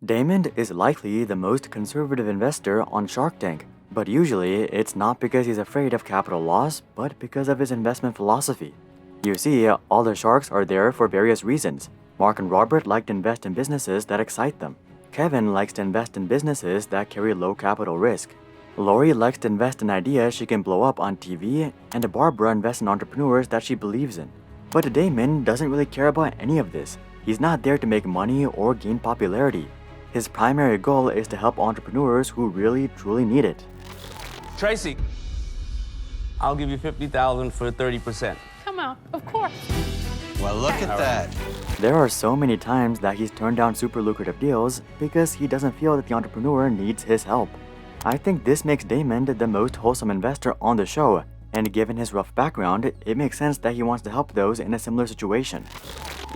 Daymond is likely the most conservative investor on Shark Tank, but usually it's not because he's afraid of capital loss, but because of his investment philosophy. You see, all the sharks are there for various reasons. Mark and Robert like to invest in businesses that excite them. Kevin likes to invest in businesses that carry low capital risk. Lori likes to invest in ideas she can blow up on TV, and Barbara invests in entrepreneurs that she believes in. But Daymond doesn't really care about any of this. He's not there to make money or gain popularity. His primary goal is to help entrepreneurs who really truly need it. Tracy, I'll give you $50,000 for 30%. Come on, of course. Well, look at that. There are so many times that he's turned down super lucrative deals because he doesn't feel that the entrepreneur needs his help. I think this makes Daymond the most wholesome investor on the show, and given his rough background, it makes sense that he wants to help those in a similar situation.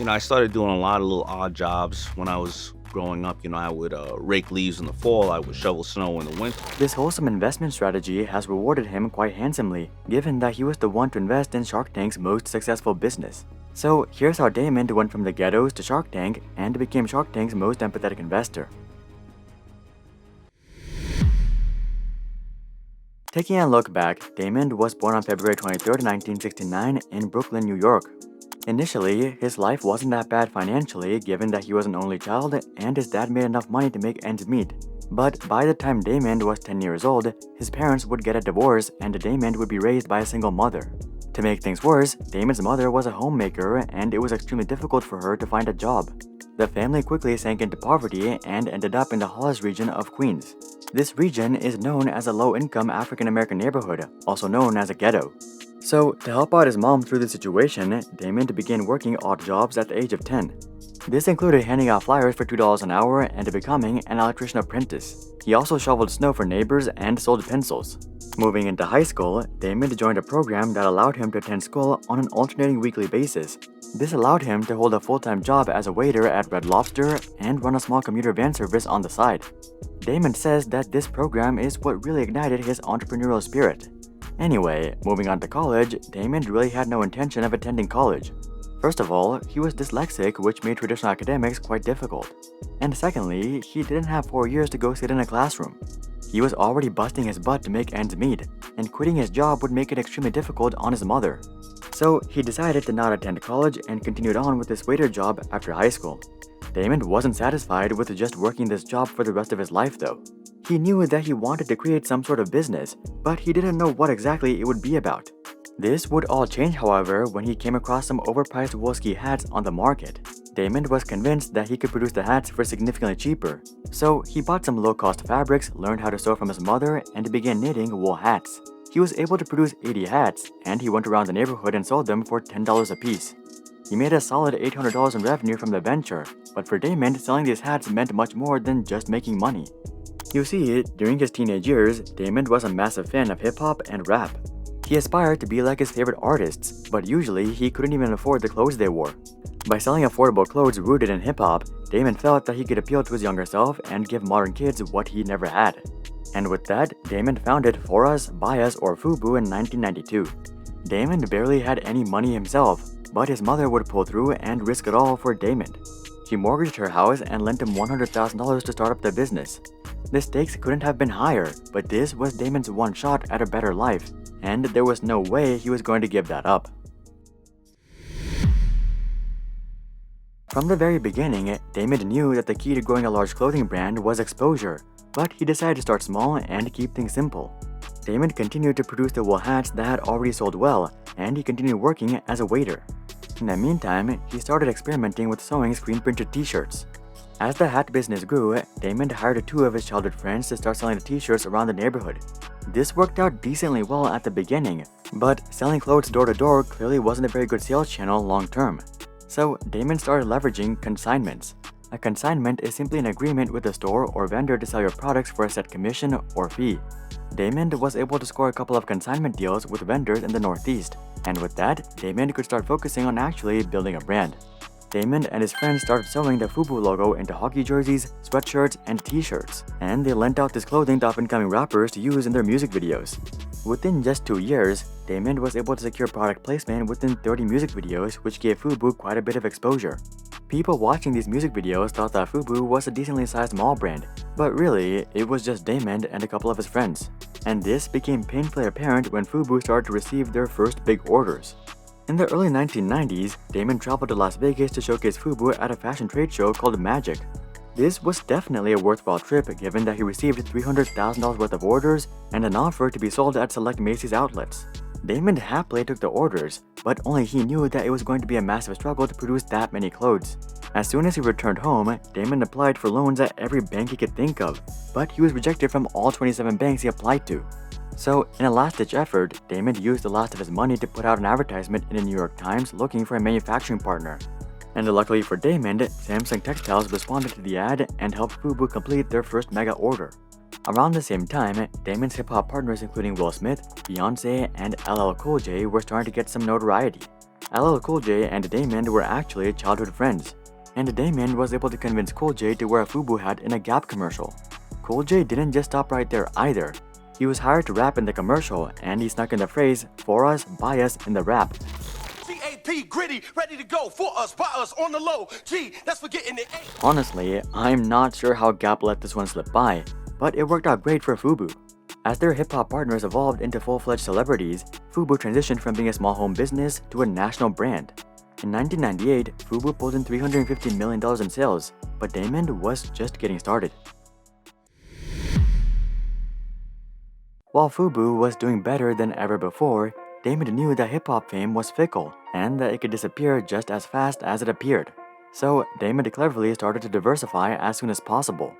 I started doing a lot of little odd jobs when I was growing up. I would rake leaves in the fall, I would shovel snow in the winter. This wholesome investment strategy has rewarded him quite handsomely, given that he was the one to invest in Shark Tank's most successful business. So here's how Daymond went from the ghettos to Shark Tank and became Shark Tank's most empathetic investor. Taking a look back, Daymond was born on February 23, 1969 in Brooklyn, New York. Initially, his life wasn't that bad financially given that he was an only child and his dad made enough money to make ends meet. But by the time Daymond was 10 years old, his parents would get a divorce and Daymond would be raised by a single mother. To make things worse, Daymond's mother was a homemaker and it was extremely difficult for her to find a job. The family quickly sank into poverty and ended up in the Hollis region of Queens. This region is known as a low-income African-American neighborhood, also known as a ghetto. So, to help out his mom through the situation, Daymond began working odd jobs at the age of 10. This included handing out flyers for $2 an hour and becoming an electrician apprentice. He also shoveled snow for neighbors and sold pencils. Moving into high school, Daymond joined a program that allowed him to attend school on an alternating weekly basis. This allowed him to hold a full-time job as a waiter at Red Lobster and run a small commuter van service on the side. Daymond says that this program is what really ignited his entrepreneurial spirit. Anyway, moving on to college, Daymond really had no intention of attending college. First of all, he was dyslexic, which made traditional academics quite difficult. And secondly, he didn't have 4 years to go sit in a classroom. He was already busting his butt to make ends meet, and quitting his job would make it extremely difficult on his mother. So he decided to not attend college and continued on with his waiter job after high school. Daymond wasn't satisfied with just working this job for the rest of his life though. He knew that he wanted to create some sort of business, but he didn't know what exactly it would be about. This would all change, however, when he came across some overpriced woolski hats on the market. Daymond was convinced that he could produce the hats for significantly cheaper, so he bought some low-cost fabrics, learned how to sew from his mother, and began knitting wool hats. He was able to produce 80 hats, and he went around the neighborhood and sold them for $10 a piece. He made a solid $800 in revenue from the venture, but for Daymond, selling these hats meant much more than just making money. You see, during his teenage years, Daymond was a massive fan of hip-hop and rap. He aspired to be like his favorite artists, but usually he couldn't even afford the clothes they wore. By selling affordable clothes rooted in hip-hop, Daymond felt that he could appeal to his younger self and give modern kids what he never had. And with that, Daymond founded For Us, By Us, or FUBU in 1992. Daymond barely had any money himself, but his mother would pull through and risk it all for Daymond. She mortgaged her house and lent him $100,000 to start up the business. The stakes couldn't have been higher, but this was Daymond's one shot at a better life, and there was no way he was going to give that up. From the very beginning, Daymond knew that the key to growing a large clothing brand was exposure, but he decided to start small and keep things simple. Daymond continued to produce the wool hats that had already sold well, and he continued working as a waiter. In the meantime, he started experimenting with sewing screen-printed t-shirts. As the hat business grew, Daymond hired 2 of his childhood friends to start selling the t-shirts around the neighborhood. This worked out decently well at the beginning, but selling clothes door-to-door clearly wasn't a very good sales channel long-term. So Daymond started leveraging consignments. A consignment is simply an agreement with a store or vendor to sell your products for a set commission or fee. Daymond was able to score a couple of consignment deals with vendors in the Northeast, and with that, Daymond could start focusing on actually building a brand. Daymond and his friends started sewing the FUBU logo into hockey jerseys, sweatshirts, and t-shirts, and they lent out this clothing to up-and-coming rappers to use in their music videos. Within just 2 years, Daymond was able to secure product placement within 30 music videos, which gave FUBU quite a bit of exposure. People watching these music videos thought that FUBU was a decently sized mall brand, but really, it was just Daymond and a couple of his friends. And this became painfully apparent when FUBU started to receive their first big orders. In the early 1990s, Daymond traveled to Las Vegas to showcase FUBU at a fashion trade show called Magic. This was definitely a worthwhile trip given that he received $300,000 worth of orders and an offer to be sold at select Macy's outlets. Daymond happily took the orders, but only he knew that it was going to be a massive struggle to produce that many clothes. As soon as he returned home, Daymond applied for loans at every bank he could think of, but he was rejected from all 27 banks he applied to. So, in a last-ditch effort, Daymond used the last of his money to put out an advertisement in the New York Times looking for a manufacturing partner. And luckily for Daymond, Samsung Textiles responded to the ad and helped FUBU complete their first mega order. Around the same time, Daymond's hip-hop partners including Will Smith, Beyonce, and LL Cool J were starting to get some notoriety. LL Cool J and Daymond were actually childhood friends, and Daymond was able to convince Cool J to wear a FUBU hat in a Gap commercial. Cool J didn't just stop right there either. He was hired to rap in the commercial, and he snuck in the phrase, "For us, by us" in the rap. G-A-P, gritty, ready to go, for us, by us, on the low, G, that's for getting it. Honestly, I'm not sure how Gap let this one slip by, but it worked out great for FUBU. As their hip-hop partners evolved into full-fledged celebrities, FUBU transitioned from being a small home business to a national brand. In 1998, FUBU pulled in $350 million in sales, but Daymond was just getting started. While FUBU was doing better than ever before, Daymond knew that hip-hop fame was fickle and that it could disappear just as fast as it appeared. So, Daymond cleverly started to diversify as soon as possible.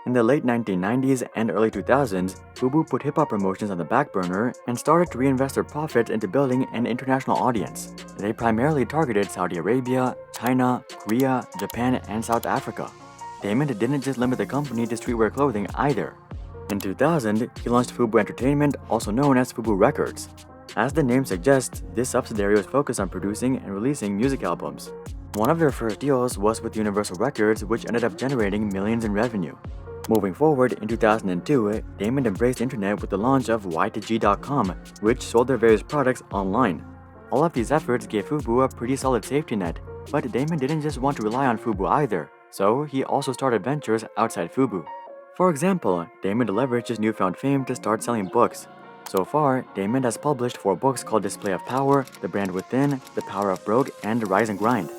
In the late 1990s and early 2000s, FUBU put hip-hop promotions on the back burner and started to reinvest their profits into building an international audience. They primarily targeted Saudi Arabia, China, Korea, Japan, and South Africa. Daymond didn't just limit the company to streetwear clothing either. In 2000, he launched FUBU Entertainment, also known as FUBU Records. As the name suggests, this subsidiary was focused on producing and releasing music albums. One of their first deals was with Universal Records, which ended up generating millions in revenue. Moving forward, in 2002, Daymond embraced the internet with the launch of Y2G.com, which sold their various products online. All of these efforts gave FUBU a pretty solid safety net, but Daymond didn't just want to rely on FUBU either, so he also started ventures outside FUBU. For example, Daymond leveraged his newfound fame to start selling books. So far, Daymond has published 4 books called Display of Power, The Brand Within, The Power of Broke, and Rise and Grind.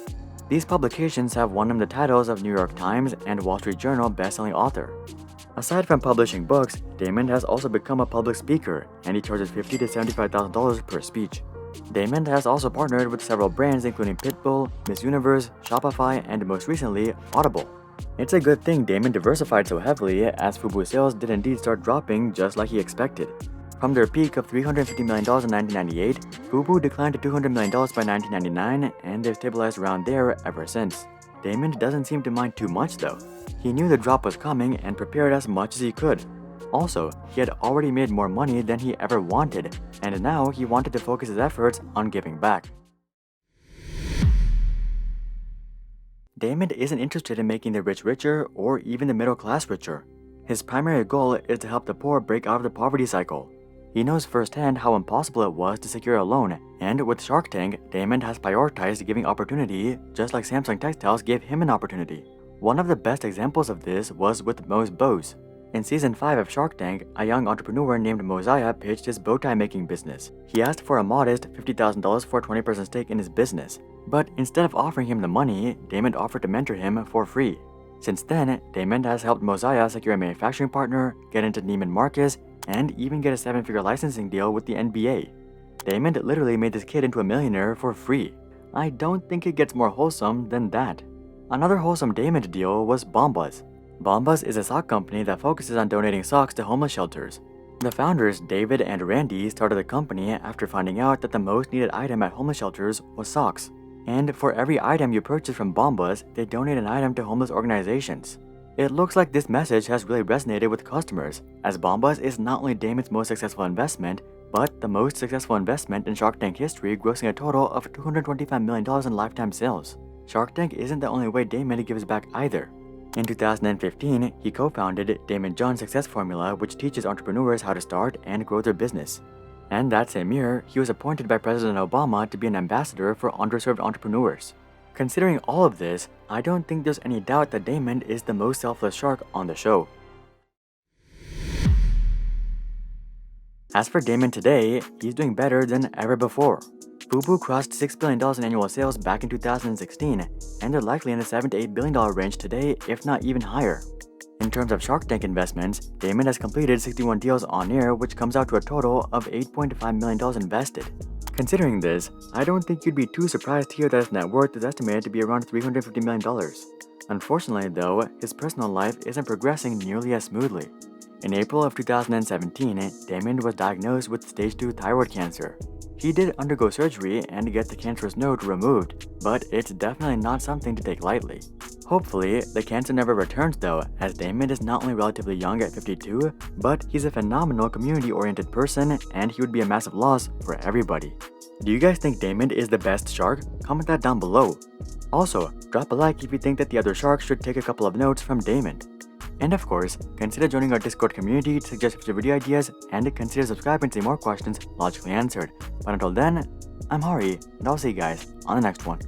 These publications have won him the titles of New York Times and Wall Street Journal bestselling author. Aside from publishing books, Daymond has also become a public speaker, and he charges $50,000 to $75,000 per speech. Daymond has also partnered with several brands including Pitbull, Miss Universe, Shopify, and most recently, Audible. It's a good thing Daymond diversified so heavily, as FUBU sales did indeed start dropping just like he expected. From their peak of $350 million in 1998, FUBU declined to $200 million by 1999, and they've stabilized around there ever since. Daymond doesn't seem to mind too much though. He knew the drop was coming and prepared as much as he could. Also, he had already made more money than he ever wanted, and now he wanted to focus his efforts on giving back. Daymond isn't interested in making the rich richer or even the middle class richer. His primary goal is to help the poor break out of the poverty cycle. He knows firsthand how impossible it was to secure a loan, and with Shark Tank, Daymond has prioritized giving opportunity just like Samsung Textiles gave him an opportunity. One of the best examples of this was with Mo's Bows. In Season 5 of Shark Tank, a young entrepreneur named Mosiah pitched his bow tie making business. He asked for a modest $50,000 for a 20% stake in his business, but instead of offering him the money, Daymond offered to mentor him for free. Since then, Daymond has helped Mosiah secure a manufacturing partner, get into Neiman Marcus, and even get a 7-figure licensing deal with the NBA. Daymond literally made this kid into a millionaire for free. I don't think it gets more wholesome than that. Another wholesome Daymond deal was Bombas. Bombas is a sock company that focuses on donating socks to homeless shelters. The founders, David and Randy, started the company after finding out that the most needed item at homeless shelters was socks. And for every item you purchase from Bombas, they donate an item to homeless organizations. It looks like this message has really resonated with customers, as Bombas is not only Daymond's most successful investment, but the most successful investment in Shark Tank history, grossing a total of $225 million in lifetime sales. Shark Tank isn't the only way Daymond gives back either. In 2015, he co-founded Daymond John Success Formula, which teaches entrepreneurs how to start and grow their business. And that same year, he was appointed by President Obama to be an ambassador for underserved entrepreneurs. Considering all of this, I don't think there's any doubt that Daymond is the most selfless shark on the show. As for Daymond Today, he's doing better than ever before. FUBU crossed $6 billion in annual sales back in 2016, and they're likely in the $7 to $8 billion range today, if not even higher. In terms of Shark Tank investments, Daymond has completed 61 deals on air, which comes out to a total of $8.5 million invested. Considering this, I don't think you'd be too surprised to hear that his net worth is estimated to be around $350 million. Unfortunately though, his personal life isn't progressing nearly as smoothly. In April of 2017, Daymond was diagnosed with stage 2 thyroid cancer. He did undergo surgery and get the cancerous node removed, but it's definitely not something to take lightly. Hopefully, the cancer never returns though, as Daymond is not only relatively young at 52, but he's a phenomenal community-oriented person and he would be a massive loss for everybody. Do you guys think Daymond is the best shark? Comment that down below. Also, drop a like if you think that the other sharks should take a couple of notes from Daymond. And of course, consider joining our Discord community to suggest future video ideas and consider subscribing to see more questions logically answered. But until then, I'm Hari, and I'll see you guys on the next one.